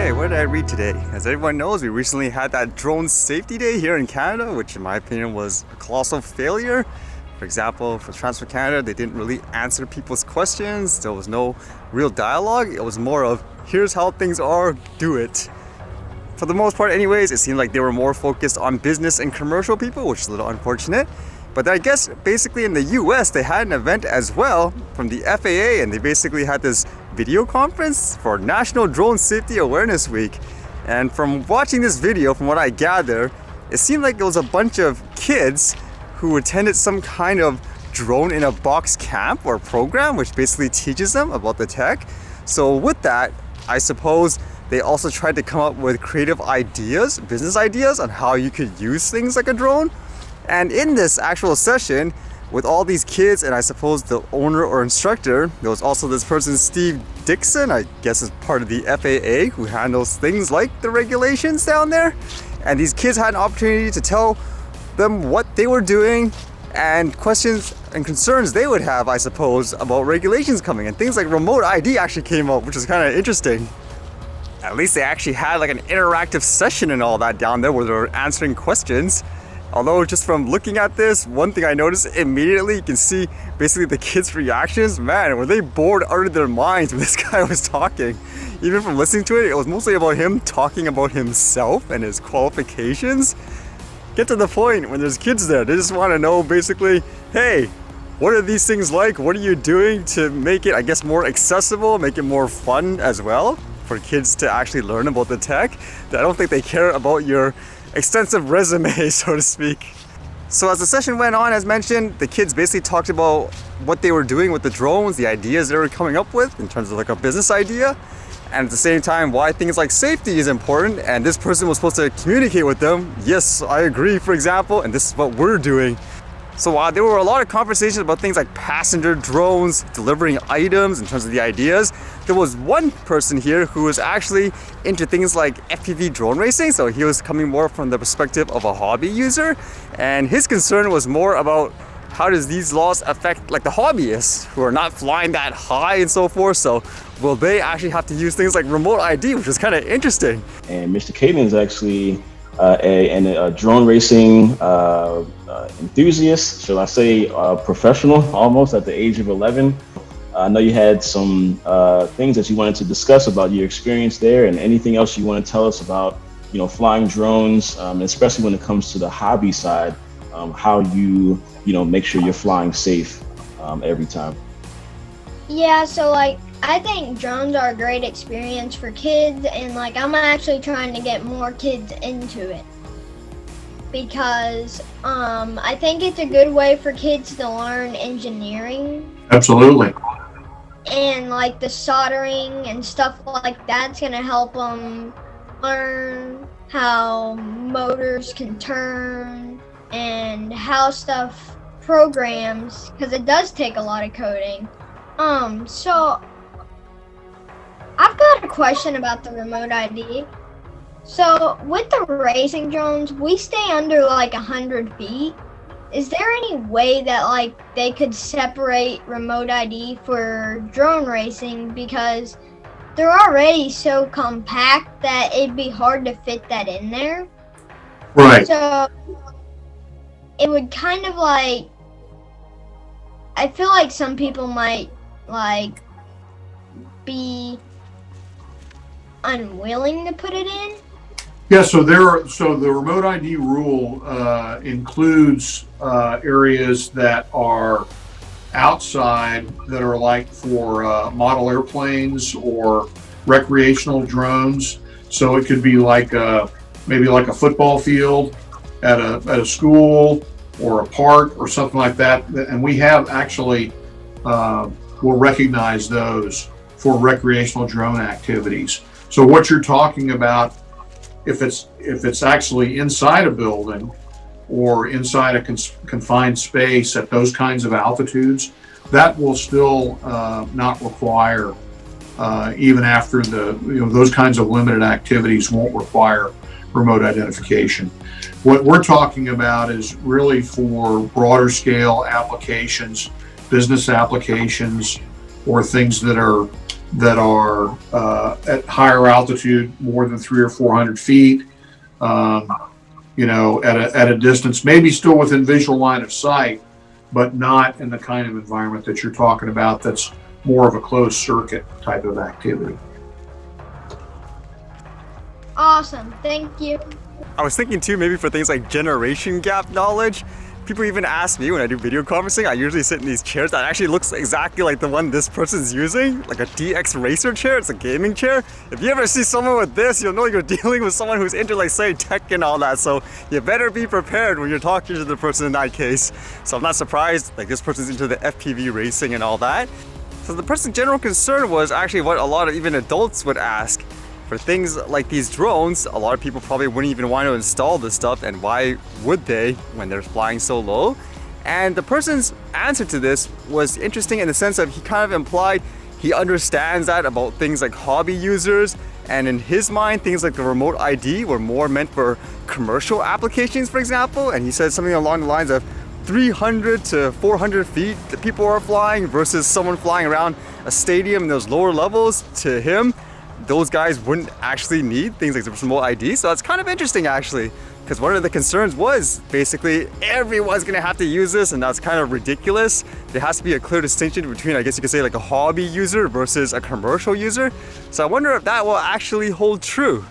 Okay, what did I read today? As everyone knows, we recently had that drone safety day here in Canada, which in my opinion was a colossal failure. For example, for Transfer Canada, they didn't really answer people's questions. There was no real dialogue. It was more of, here's how things are, do it. For the most part anyways, it seemed like they were more focused on business and commercial people, which is a little unfortunate. But I guess basically in the US, they had an event as well from the FAA, and they basically had this video conference for National Drone Safety Awareness Week. And from watching this video, from what I gather, it seemed like it was a bunch of kids who attended some kind of drone in a box camp or program, which basically teaches them about the tech. So with that, I suppose they also tried to come up with creative ideas, business ideas on how you could use things like a drone. And in this actual session, with all these kids and I suppose the owner or instructor, there was also this person, Steve Dixon, I guess is part of the FAA, who handles things like the regulations down there. And these kids had an opportunity to tell them what they were doing and questions and concerns they would have, I suppose, about regulations coming. And things like remote ID actually came up, which is kind of interesting. At least they actually had like an interactive session and all that down there where they were answering questions. Although just from looking at this, one thing I noticed immediately, you can see basically the kids' reactions. Man, were they bored out of their minds when this guy was talking. Even from listening to it, it was mostly about him talking about himself and his qualifications. Get to the point when there's kids there. They just want to know basically, hey, what are these things like? What are you doing to make it, I guess, more accessible, make it more fun as well for kids to actually learn about the tech? I don't think they care about your extensive resume, so to speak. So as the session went on, as mentioned, the kids basically talked about what they were doing with the drones, the ideas they were coming up with in terms of like a business idea, and at the same time why things like safety is important. And this person was supposed to communicate with them, yes, I agree, for example, and this is what we're doing. So while there were a lot of conversations about things like passenger drones, delivering items in terms of the ideas, there was one person here who was actually into things like FPV drone racing. So he was coming more from the perspective of a hobby user. And his concern was more about how does these laws affect like the hobbyists who are not flying that high and so forth. So will they actually have to use things like remote ID, which is kind of interesting. And Mr. Caden is actually a drone racing enthusiast, shall I say, professional, almost at the age of 11. I know you had some things that you wanted to discuss about your experience there, and anything else you want to tell us about, flying drones, especially when it comes to the hobby side, how you make sure you're flying safe every time. Yeah, so I think drones are a great experience for kids, and I'm actually trying to get more kids into it because I think it's a good way for kids to learn engineering. Absolutely. And the soldering and stuff like that's gonna help them learn how motors can turn and how stuff programs, because it does take a lot of coding. So I've got a question about the remote ID. So with the racing drones, we stay under 100 feet. Is there any way that they could separate remote ID for drone racing, because they're already so compact that it'd be hard to fit that in there? Right. So it would kind of I feel like some people might be unwilling to put it in. Yeah, so the remote ID rule includes areas that are outside that are for model airplanes or recreational drones. So it could be maybe a football field at a school or a park or something like that. And we have actually will recognize those for recreational drone activities. So what you're talking about, if it's actually inside a building or inside a confined space at those kinds of altitudes, that will still not require, even after those kinds of limited activities won't require remote identification. What we're talking about is really for broader scale applications, business applications, or things that are that are at higher altitude, more than 300 or 400 feet. You know, at a distance, maybe still within visual line of sight, but not in the kind of environment that you're talking about. That's more of a closed circuit type of activity. Awesome. Thank you. I was thinking too, maybe for things like generation gap knowledge. People even ask me when I do video conferencing, I usually sit in these chairs that actually looks exactly like the one this person's using, like a DX Racer chair. It's a gaming chair. If you ever see someone with this, you'll know you're dealing with someone who's into, like, say, tech and all that. So you better be prepared when you're talking to the person in that case. So I'm not surprised, like, this person's into the FPV racing and all that. So the person's general concern was actually what a lot of even adults would ask. For things like these drones, a lot of people probably wouldn't even want to install this stuff, and why would they when they're flying so low? And the person's answer to this was interesting in the sense of he kind of implied he understands that about things like hobby users, and in his mind things like the remote ID were more meant for commercial applications, for example. And he said something along the lines of 300 to 400 feet that people are flying versus someone flying around a stadium in those lower levels. To him, those guys wouldn't actually need things like the remote ID. So that's kind of interesting, actually, because one of the concerns was basically everyone's gonna have to use this, and that's kind of ridiculous. There has to be a clear distinction between, I guess you could say, like a hobby user versus a commercial user. So I wonder if that will actually hold true.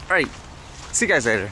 All right, see you guys later.